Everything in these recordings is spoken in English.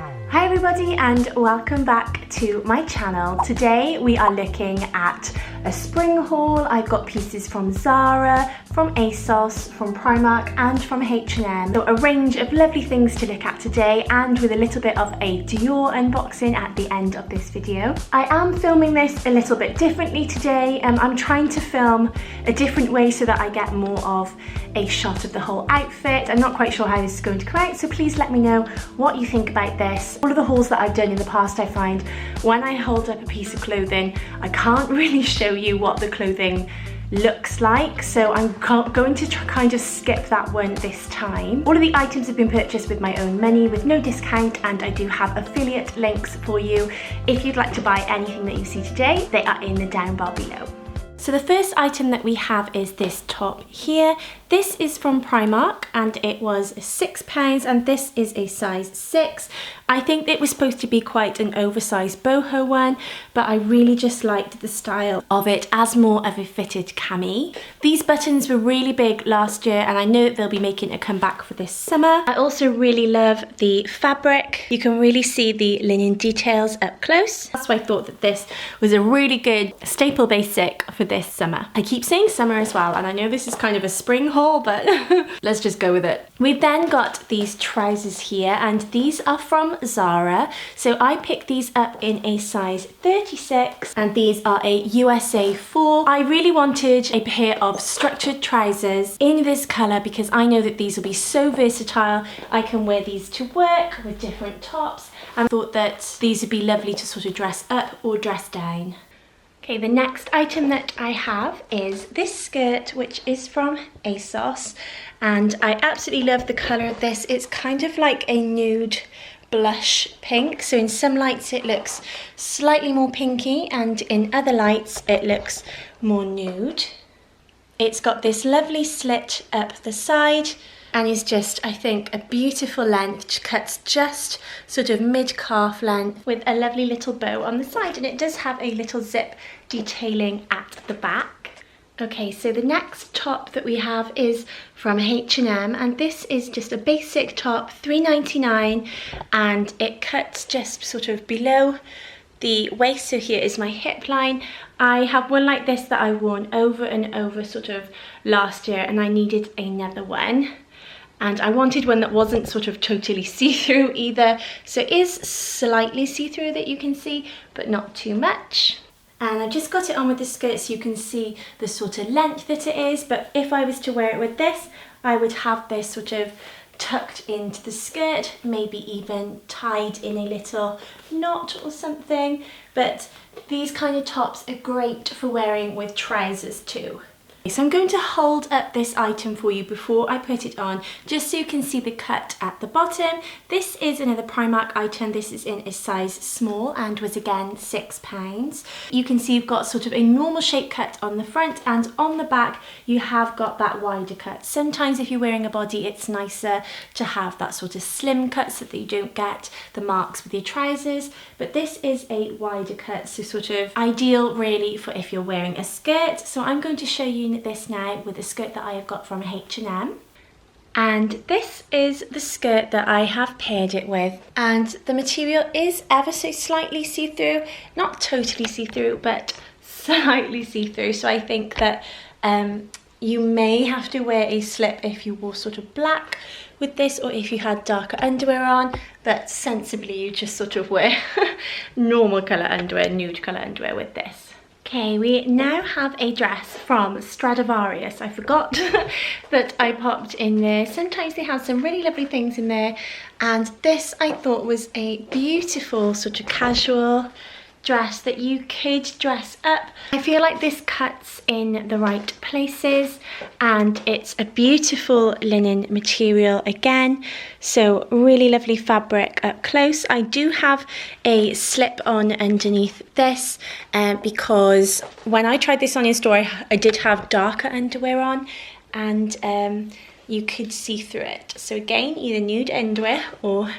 Hi everybody and welcome back to my channel. Today we are looking at a spring haul. I've got pieces from Zara, from ASOS, from Primark and from H&M. So a range of lovely things to look at today, and with a little bit of a Dior unboxing at the end of this video. I am filming this a little bit differently today. I'm trying to film a different way so that I get more of a shot of the whole outfit. I'm not quite sure how this is going to come out, so please let me know what you think about this. All of the hauls that I've done in the past, I find when I hold up a piece of clothing, I can't really show you what the clothing looks like, so I'm going to kind of skip that one this time. All of the items have been purchased with my own money with no discount, and I do have affiliate links for you. If you'd like to buy anything that you see today, they are in the down bar below. So the first item that we have is this top here. This is from Primark and it was £6, and this is a size 6. I think it was supposed to be quite an oversized boho one, but I really just liked the style of it as more of a fitted cami. These buttons were really big last year and I know that they'll be making a comeback for this summer. I also really love the fabric. You can really see the linen details up close. That's why I thought that this was a really good staple basic for this summer. I keep saying summer as well, and I know this is kind of a spring haul, but let's just go with it. We then got these trousers here, and these are from Zara. So I picked these up in a size 36, and these are a USA 4. I really wanted a pair of structured trousers in this color because I know that these will be so versatile. I can wear these to work with different tops, and I thought that these would be lovely to sort of dress up or dress down. Okay, the next item that I have is this skirt, which is from ASOS, and I absolutely love the colour of this. It's kind of like a nude blush pink, so in some lights it looks slightly more pinky and in other lights it looks more nude. It's got this lovely slit up the side and is just, I think, a beautiful length. Cuts just sort of mid-calf length with a lovely little bow on the side, and it does have a little zip detailing at the back. Okay, so the next top that we have is from H&M, and this is just a basic top, £3.99, and it cuts just sort of below the waist, so here is my hip line. I have one like this that I worn over and over sort of last year, and I needed another one. And I wanted one that wasn't sort of totally see-through either. So it is slightly see-through that you can see, but not too much. And I've just got it on with the skirt so you can see the sort of length that it is. But if I was to wear it with this, I would have this sort of tucked into the skirt, maybe even tied in a little knot or something. But these kind of tops are great for wearing with trousers too. So I'm going to hold up this item for you before I put it on, just so you can see the cut at the bottom. This is another Primark item. This is in a size small and was again £6. You can see you've got sort of a normal shape cut on the front, and on the back you have got that wider cut. Sometimes if you're wearing a body, it's nicer to have that sort of slim cut so that you don't get the marks with your trousers, but this is a wider cut, so sort of ideal really for if you're wearing a skirt. So I'm going to show you this now with the skirt that I have got from H&M, and this is the skirt that I have paired it with, and the material is ever so slightly see-through, not totally see-through but slightly see-through, so I think that you may have to wear a slip if you wore sort of black with this, or if you had darker underwear on, but sensibly you just sort of wear normal colour underwear, nude colour underwear with this. Okay, we now have a dress from Stradivarius. I forgot that I popped in there. Sometimes they have some really lovely things in there, and this I thought was a beautiful sort of casual dress that you could dress up. I feel like this cuts in the right places, and it's a beautiful linen material again, so really lovely fabric up close. I do have a slip on underneath this because when I tried this on in store I did have darker underwear on, and you could see through it. So again, either nude underwear or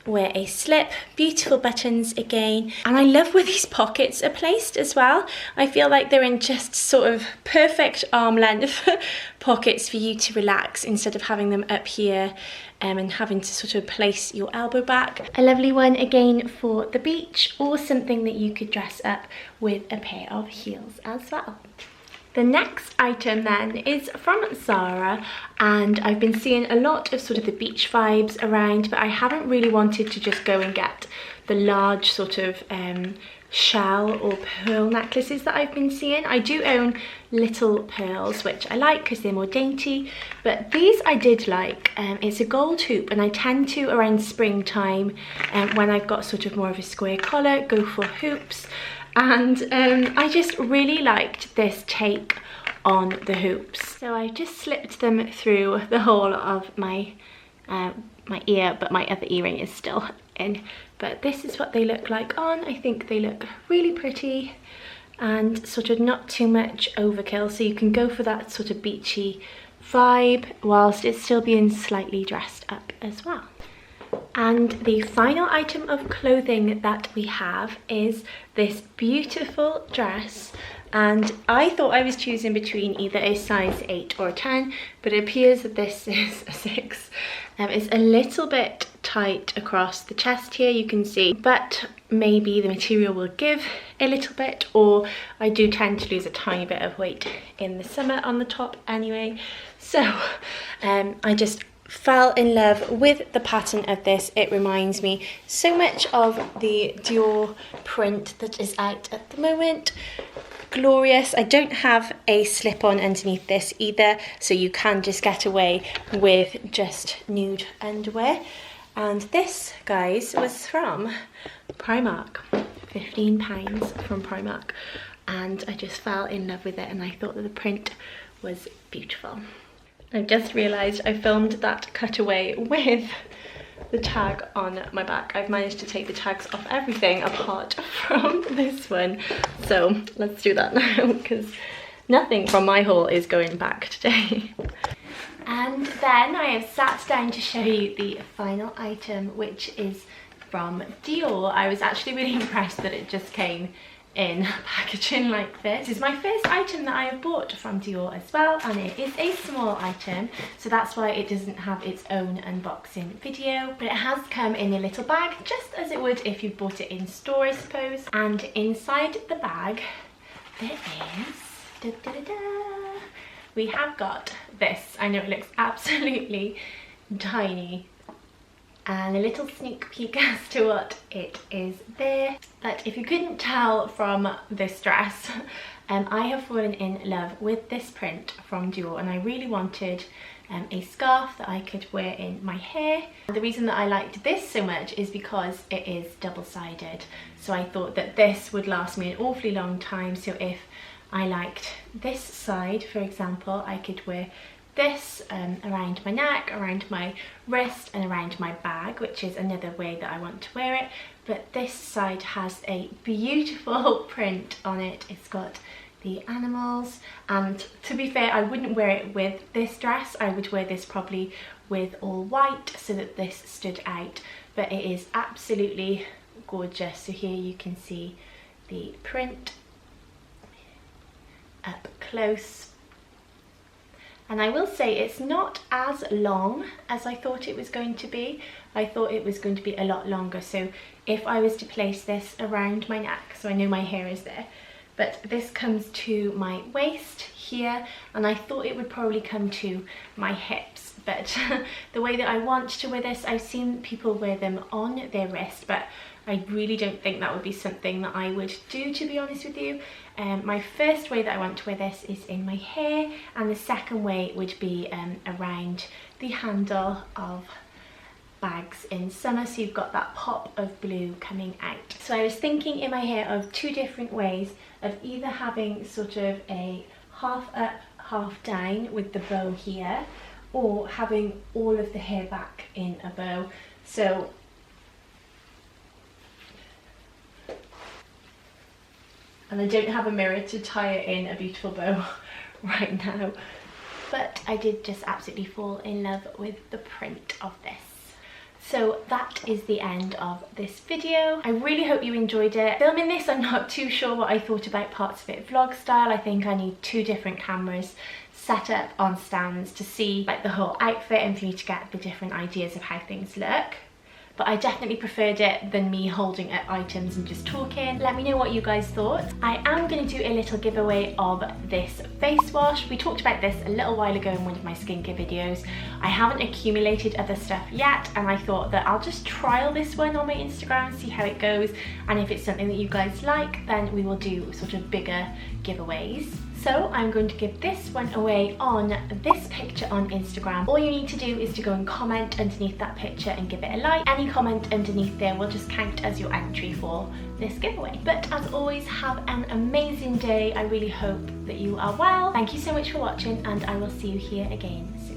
wear a slip. Beautiful buttons again. And I love where these pockets are placed as well. I feel like they're in just sort of perfect arm length pockets for you to relax instead of having them up here and having to sort of place your elbow back. A lovely one again for the beach, or something that you could dress up with a pair of heels as well. The next item then is from Zara, and I've been seeing a lot of sort of the beach vibes around, but I haven't really wanted to just go and get the large sort of shell or pearl necklaces that I've been seeing. I do own little pearls, which I like because they're more dainty, but these I did like. It's a gold hoop, and I tend to, around springtime, when I've got sort of more of a square collar, go for hoops. And I just really liked this take on the hoops. So I just slipped them through the hole of my my ear, but my other earring is still in. But this is what they look like on. I think they look really pretty and sort of not too much overkill, so you can go for that sort of beachy vibe whilst it's still being slightly dressed up as well. And the final item of clothing that we have is this beautiful dress, and I thought I was choosing between either a size 8 or a 10, but it appears that this is a 6. It's a little bit tight across the chest here, you can see, but maybe the material will give a little bit, or I do tend to lose a tiny bit of weight in the summer on the top anyway. So I just fell in love with the pattern of this. It reminds me so much of the Dior print that is out at the moment. Glorious. I don't have a slip-on underneath this either, so you can just get away with just nude underwear. And this, guys, was from Primark. £15 from Primark, and I just fell in love with it, and I thought that the print was beautiful. I've just realised I filmed that cutaway with the tag on my back. I've managed to take the tags off everything apart from this one. So let's do that now, because nothing from my haul is going back today. And then I have sat down to show you the final item, which is from Dior. I was actually really impressed that it just came in packaging like this. This is my first item that I have bought from Dior as well, and it is a small item, so that's why it doesn't have its own unboxing video, but it has come in a little bag, just as it would if you bought it in store, I suppose. And inside the bag there is we have got this. I know it looks absolutely tiny, and a little sneak peek as to what it is there. But if you couldn't tell from this dress, I have fallen in love with this print from Dior, and I really wanted a scarf that I could wear in my hair. The reason that I liked this so much is because it is double-sided, so I thought that this would last me an awfully long time. So if I liked this side, for example, I could wear this around my neck, around my wrist, and around my bag, which is another way that I want to wear it. But this side has a beautiful print on it. It's got the animals, and to be fair, I wouldn't wear it with this dress. I would wear this probably with all white so that this stood out, but it is absolutely gorgeous. So here you can see the print up close. And I will say it's not as long as I thought it was going to be. I thought it was going to be a lot longer. So if I was to place this around my neck, so I know my hair is there, but this comes to my waist here, and I thought it would probably come to my hips. But the way that I want to wear this, I've seen people wear them on their wrist, but I really don't think that would be something that I would do, to be honest with you. My first way that I want to wear this is in my hair, and the second way would be around the handle of bags in summer, so you've got that pop of blue coming out. So I was thinking in my hair of two different ways of either having sort of a half up, half down with the bow here, or having all of the hair back in a bow. So and I don't have a mirror to tie it in a beautiful bow right now, but I did just absolutely fall in love with the print of this. So that is the end of this video. I really hope you enjoyed it. Filming this, I'm not too sure what I thought about parts of it vlog style. I think I need 2 different cameras set up on stands to see like the whole outfit and for me to get the different ideas of how things look. But I definitely preferred it than me holding up items and just talking. Let me know what you guys thought. I am going to do a little giveaway of this face wash. We talked about this a little while ago in one of my skincare videos. I haven't accumulated other stuff yet, and I thought that I'll just trial this one on my Instagram and see how it goes, and if it's something that you guys like, then we will do sort of bigger giveaways. So I'm going to give this one away on this picture on Instagram. All you need to do is to go and comment underneath that picture and give it a like. Any comment underneath there will just count as your entry for this giveaway. But as always, have an amazing day. I really hope that you are well. Thank you so much for watching, and I will see you here again soon.